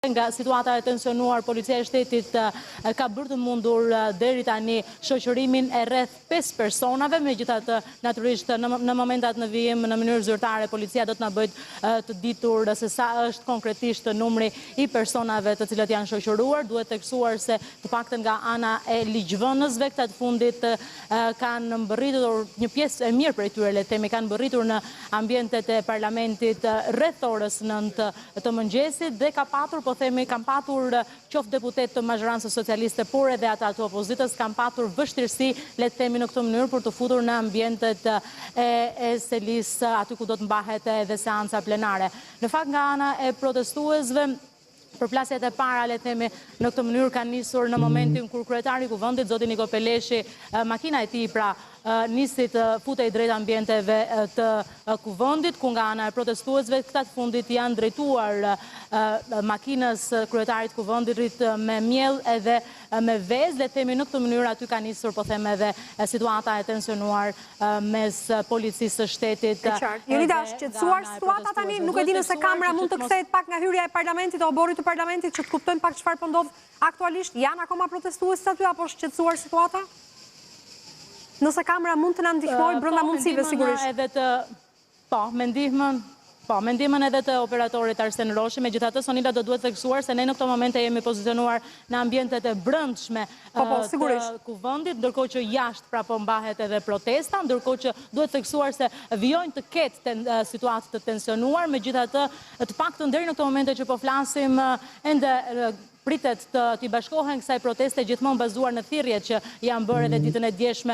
Nga situata e tensionuar, policia e shtetit ka bërë të mundur deri tani shoqërimin e rreth 5 personave, megjithatë natyrisht në momentat në vijim në mënyrë zyrtare policia do të na bëjë të ditur se sa është konkretisht numri i personave të cilët janë shoqëruar. Duhet theksuar se të paktën nga ana e ligjvënësve këta të fundit kanë mbërritur një pjesë e mirë prej tyre, le të themi, kanë mbërritur në ambientet e parlamentit rreth orës 9 të mëngjesit dhe ka patur kam patur qoftë deputet të mazhorancës socialiste, por edhe ata të opozitës kam patur vështirësi, le të themi, në këtë mënyrë për të futur në ambientet e selis aty ku do të mbahet edhe seanca plenare. Në fakt nga ana e protestuesve, përplasjet e para, le themi, në këtë mënyrë kanë nisur në momentin kur kryetari i kuvendit, zoti Niko Peleshi, makina e tij pra nisi të futej drejt ambienteve të kuvendit, ku nga ana e protestuesve këta të fundit janë drejtuar makinës kryetarit kuvendit me miell edhe me vezë, le themi, në këtë mënyrë aty ka nisur, po them, edhe situata e tensionuar mes policisë së shtetit. Jonida, është qetësuar situata tani? Nuk e di nëse kamera mund të kthehet pak nga hyrja e parlamentit o oborrit të parlamentit që të kuptojmë pak çfarë po ndodh aktualisht. Janë akoma protestuesit aty apo është qetësuar situata? Nëse kamera mund të na ndihmojë brenda mundësive sigurisht. Me ndihmën edhe të operatorit Arsen Roshi, megjithatë Sonila do duhet theksuar se ne në këto momente jemi pozicionuar në ambientet e brendshme të kuvendit, ndërkohë që jashtë pra po mbahet edhe protesta, ndërkohë që duhet theksuar se vijojnë të ketë situatë të tensionuar, megjithatë të paktën deri në këto momente që po flasim ende pritet të bashkohen kësaj proteste gjithmonë bazuar në thirrjet që janë bërë edhe ditën e djeshme